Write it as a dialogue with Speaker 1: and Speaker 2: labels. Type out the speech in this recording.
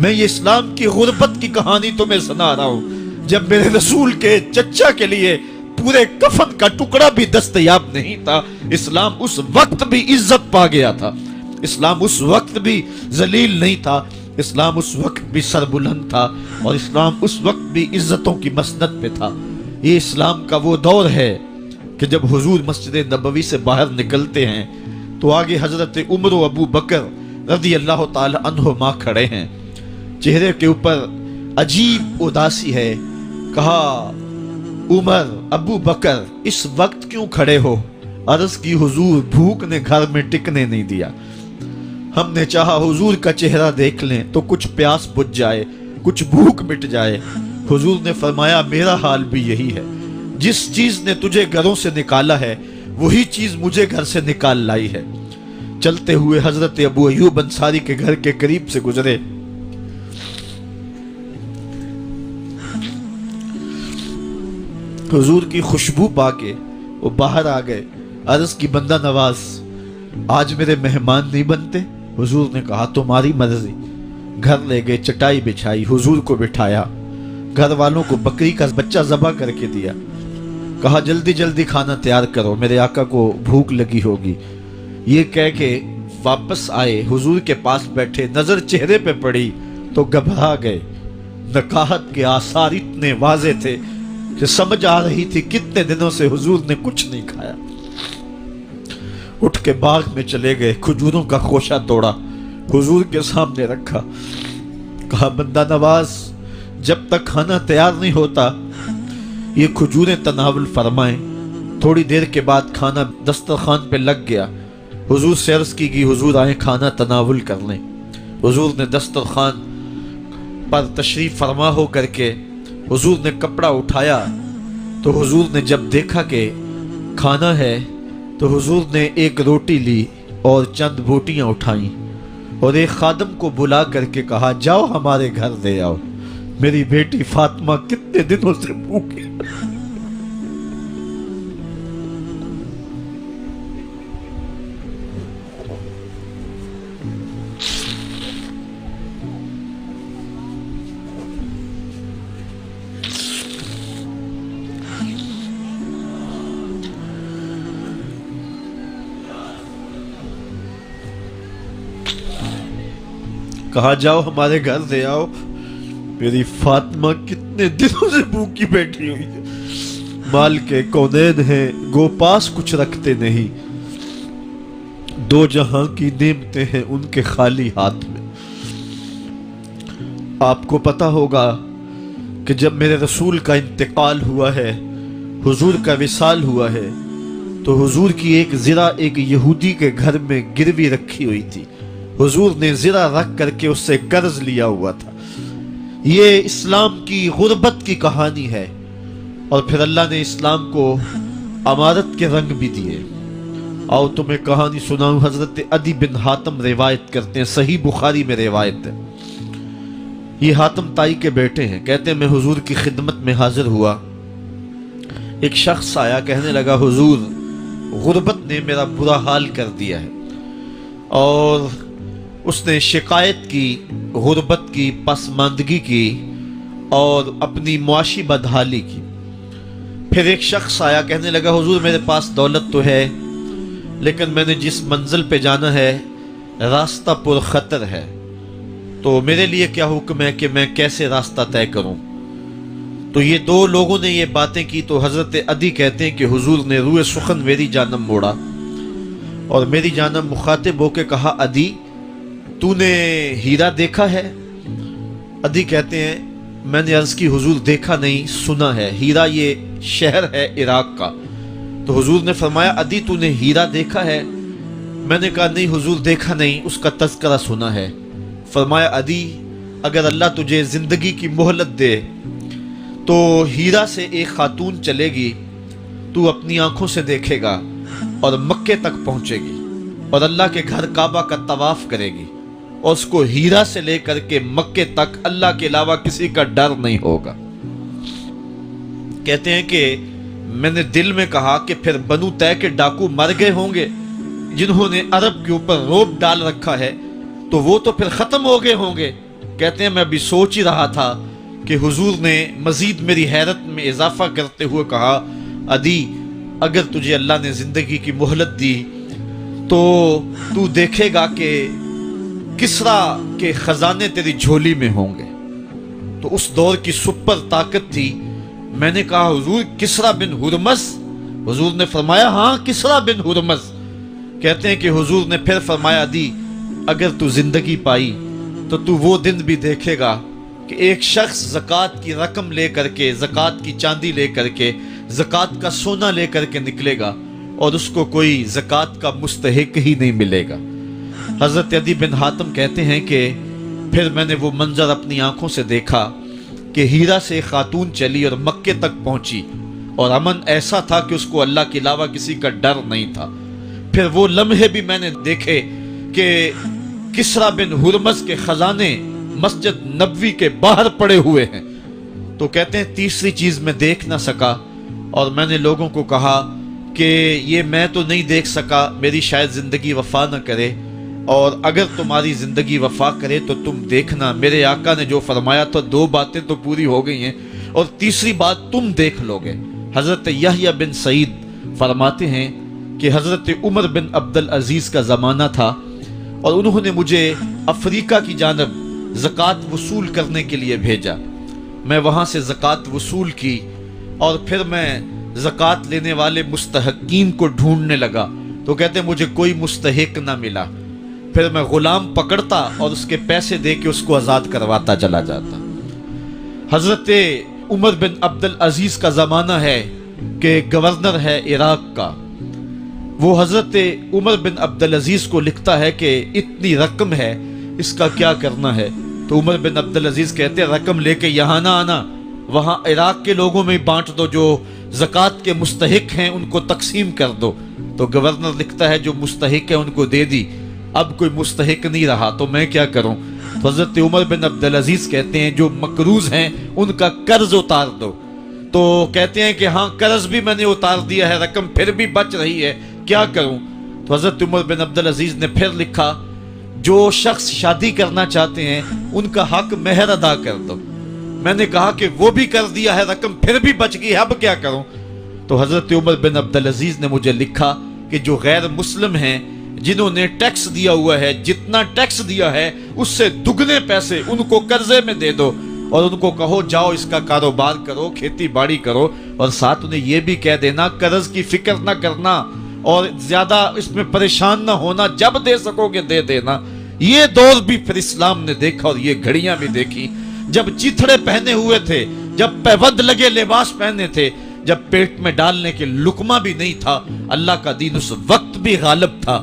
Speaker 1: میں یہ اسلام کی غربت کی کہانی تمہیں سنا رہا ہوں، جب میرے رسول کے چچا کے لیے پورے کفن کا ٹکڑا بھی دستیاب نہیں تھا، اسلام اس وقت بھی عزت پا گیا تھا، اسلام اس وقت بھی ذلیل نہیں تھا، اسلام اس وقت بھی سربلند تھا، اور اسلام اس وقت بھی عزتوں کی مسند پہ تھا۔ یہ اسلام کا وہ دور ہے کہ جب حضور مسجد نبوی سے باہر نکلتے ہیں تو آگے حضرت عمر و ابو بکر رضی اللہ تعالی عنہما کھڑے ہیں، چہرے کے اوپر عجیب اداسی ہے۔ کہا عمر، ابو بکر اس وقت کیوں کھڑے ہو؟ عرض کی حضور بھوک نے گھر میں ٹکنے نہیں دیا، ہم نے چاہا حضور کا چہرہ دیکھ لیں تو کچھ پیاس بجھ جائے، کچھ بھوک مٹ جائے۔ حضور نے فرمایا میرا حال بھی یہی ہے، جس چیز نے تجھے گھروں سے نکالا ہے وہی چیز مجھے گھر سے نکال لائی ہے۔ چلتے ہوئے حضرت ابو ایوب انصاری کے گھر کے قریب سے گزرے، حضور کی خوشبو پا کے وہ باہر آ گئے۔ عرض کی بندہ نواز آج میرے مہمان نہیں بنتے؟ حضور نے کہا تمہاری مرضی۔ گھر لے گئے، چٹائی بچھائی، حضور کو بٹھایا، گھر والوں کو بکری کا بچہ ذبح کر کے دیا، کہا جلدی جلدی کھانا تیار کرو، میرے آقا کو بھوک لگی ہوگی۔ یہ کہہ کے واپس آئے، حضور کے پاس بیٹھے، نظر چہرے پہ پڑی تو گھبرا گئے۔ نکاحت کے آثار اتنے واضح تھے کہ سمجھ آ رہی تھی کتنے دنوں سے حضور نے کچھ نہیں کھایا۔ اٹھ کے باغ میں چلے گئے، کھجوروں کا خوشہ توڑا، حضور کے سامنے رکھا، کہا بندہ نواز جب تک کھانا تیار نہیں ہوتا یہ کھجوریں تناول فرمائیں۔ تھوڑی دیر کے بعد کھانا دسترخوان پہ لگ گیا، حضور سے عرض کی گئی حضور آئیں کھانا تناول کر لیں۔ حضور نے دسترخوان پر تشریف فرما ہو کر کے حضور نے کپڑا اٹھایا تو حضور نے جب دیکھا کہ کھانا ہے تو حضور نے ایک روٹی لی اور چند بوٹیاں اٹھائیں اور ایک خادم کو بلا کر کے کہا جاؤ ہمارے گھر دے آؤ، میری بیٹی فاطمہ کتنے دنوں سے بھوکی۔ کہا جاؤ ہمارے گھر دے آؤ، میری فاطمہ کتنے دنوں سے بھوکی بیٹھی ہوئی ہے، مال کے کونین ہیں گو پاس کچھ رکھتے نہیں، دو جہاں کی نعمتیں ہیں ان کے خالی ہاتھ میں۔ آپ کو پتہ ہوگا کہ جب میرے رسول کا انتقال ہوا ہے، حضور کا وصال ہوا ہے، تو حضور کی ایک زرہ ایک یہودی کے گھر میں گروی رکھی ہوئی تھی، حضور نے زرہ رکھ کر کے اس سے قرض لیا ہوا تھا۔ یہ اسلام کی غربت کی کہانی ہے، اور پھر اللہ نے اسلام کو امارت کے رنگ بھی دیے۔ آؤ تمہیں کہانی سناؤں، حضرت عدی بن حاتم روایت کرتے ہیں، صحیح بخاری میں روایت ہے۔ یہ حاتم تائی کے بیٹے ہیں، کہتے ہیں میں حضور کی خدمت میں حاضر ہوا، ایک شخص آیا کہنے لگا حضور غربت نے میرا برا حال کر دیا ہے، اور اس نے شکایت کی، غربت کی، پسماندگی کی اور اپنی معاشی بدحالی کی۔ پھر ایک شخص آیا کہنے لگا حضور میرے پاس دولت تو ہے لیکن میں نے جس منزل پہ جانا ہے راستہ پر خطر ہے، تو میرے لیے کیا حکم ہے کہ میں کیسے راستہ طے کروں؟ تو یہ دو لوگوں نے یہ باتیں کی تو حضرت عدی کہتے ہیں کہ حضور نے روئے سخن میری جانب موڑا اور میری جانب مخاطب ہو کے کہا عدی تو نے ہیرا دیکھا ہے؟ عدی کہتے ہیں میں نے عرض کی حضور دیکھا نہیں، سنا ہے، ہیرا یہ شہر ہے عراق کا۔ تو حضور نے فرمایا عدی تو نے ہیرا دیکھا ہے؟ میں نے کہا نہیں حضور دیکھا نہیں، اس کا تذکرہ سنا ہے۔ فرمایا عدی اگر اللہ تجھے زندگی کی مہلت دے تو ہیرا سے ایک خاتون چلے گی، تو اپنی آنکھوں سے دیکھے گا اور مکے تک پہنچے گی اور اللہ کے گھر کعبہ کا طواف کرے گی، اور اس کو ہیرا سے لے کر کے مکے تک اللہ کے علاوہ کسی کا ڈر نہیں ہوگا۔ کہتے ہیں کہ میں نے دل میں کہا کہ پھر بنو طے کے ڈاکو مر گئے ہوں گے جنہوں نے عرب کے اوپر روب ڈال رکھا ہے، تو وہ تو پھر ختم ہو گئے ہوں گے، کہتے ہیں میں ابھی سوچ ہی رہا تھا کہ حضور نے مزید میری حیرت میں اضافہ کرتے ہوئے کہا عدی اگر تجھے اللہ نے زندگی کی مہلت دی تو تو دیکھے گا کہ کسرا کے خزانے تیری جھولی میں ہوں گے۔ تو اس دور کی سپر طاقت تھی۔ میں نے کہا حضور کسرا بن ہرمز؟ حضور نے فرمایا ہاں کسرا بن ہرمز۔ کہتے ہیں کہ حضور نے پھر فرمایا عدی اگر تو زندگی پائی تو تو وہ دن بھی دیکھے گا کہ ایک شخص زکوٰۃ کی رقم لے کر کے، زکوٰۃ کی چاندی لے کر کے، زکوٰۃ کا سونا لے کر کے نکلے گا اور اس کو کوئی زکوٰۃ کا مستحق ہی نہیں ملے گا۔ حضرت عدی بن حاتم کہتے ہیں کہ پھر میں نے وہ منظر اپنی آنکھوں سے دیکھا کہ ہیرا سے ایک خاتون چلی اور مکے تک پہنچی اور امن ایسا تھا کہ اس کو اللہ کے علاوہ کسی کا ڈر نہیں تھا۔ پھر وہ لمحے بھی میں نے دیکھے کہ کسرا بن ہرمز کے خزانے مسجد نبوی کے باہر پڑے ہوئے ہیں۔ تو کہتے ہیں تیسری چیز میں دیکھ نہ سکا اور میں نے لوگوں کو کہا کہ یہ میں تو نہیں دیکھ سکا، میری شاید زندگی وفا نہ کرے، اور اگر تمہاری زندگی وفا کرے تو تم دیکھنا میرے آقا نے جو فرمایا تھا 2 باتیں تو پوری ہو گئی ہیں اور تیسری بات تم دیکھ لو گے۔ حضرت یحییٰ بن سعید فرماتے ہیں کہ حضرت عمر بن عبدالعزیز کا زمانہ تھا اور انہوں نے مجھے افریقہ کی جانب زکوٰۃ وصول کرنے کے لیے بھیجا۔ میں وہاں سے زکوٰۃ وصول کی اور پھر میں زکوٰۃ لینے والے مستحقین کو ڈھونڈنے لگا تو کہتے ہیں مجھے کوئی مستحق نہ ملا۔ پھر میں غلام پکڑتا اور اس کے پیسے دے کے اس کو آزاد کرواتا چلا جاتا۔ حضرت عمر بن عبدالعزیز کا زمانہ ہے کہ گورنر ہے عراق کا، وہ حضرت عمر بن عبدالعزیز کو لکھتا ہے کہ اتنی رقم ہے اس کا کیا کرنا ہے؟ تو عمر بن عبدالعزیز کہتے ہیں رقم لے کے یہاں نہ آنا، وہاں عراق کے لوگوں میں بانٹ دو، جو زکوٰۃ کے مستحق ہیں ان کو تقسیم کر دو۔ تو گورنر لکھتا ہے جو مستحق ہے ان کو دے دی، اب کوئی مستحق نہیں رہا تو میں کیا کروں؟ تو حضرت عمر بن عبدالعزیز کہتے ہیں جو مقروض ہیں ان کا قرض اتار دو۔ تو کہتے ہیں کہ ہاں قرض بھی میں نے اتار دیا ہے، رقم پھر بھی بچ رہی ہے، کیا کروں؟ تو حضرت عمر بن عبدالعزیز نے پھر لکھا جو شخص شادی کرنا چاہتے ہیں ان کا حق مہر ادا کر دو۔ میں نے کہا کہ وہ بھی کر دیا ہے، رقم پھر بھی بچ گئی ہے، اب کیا کروں؟ تو حضرت عمر بن عبدالعزیز نے مجھے لکھا کہ جو غیر مسلم ہیں جنہوں نے ٹیکس دیا ہوا ہے، جتنا ٹیکس دیا ہے اس سے دگنے پیسے ان کو قرضے میں دے دو اور ان کو کہو جاؤ اس کا کاروبار کرو، کھیتی باڑی کرو، اور ساتھ انہیں یہ بھی کہہ دینا قرض کی فکر نہ کرنا اور زیادہ اس میں پریشان نہ ہونا، جب دے سکو گے دے دینا۔ یہ دور بھی پھر اسلام نے دیکھا اور یہ گھڑیاں بھی دیکھی، جب چتھڑے پہنے ہوئے تھے، جب پیوند لگے لباس پہنے تھے، جب پیٹ میں ڈالنے کے لقمہ بھی نہیں تھا، اللہ کا دین اس وقت بھی غالب تھا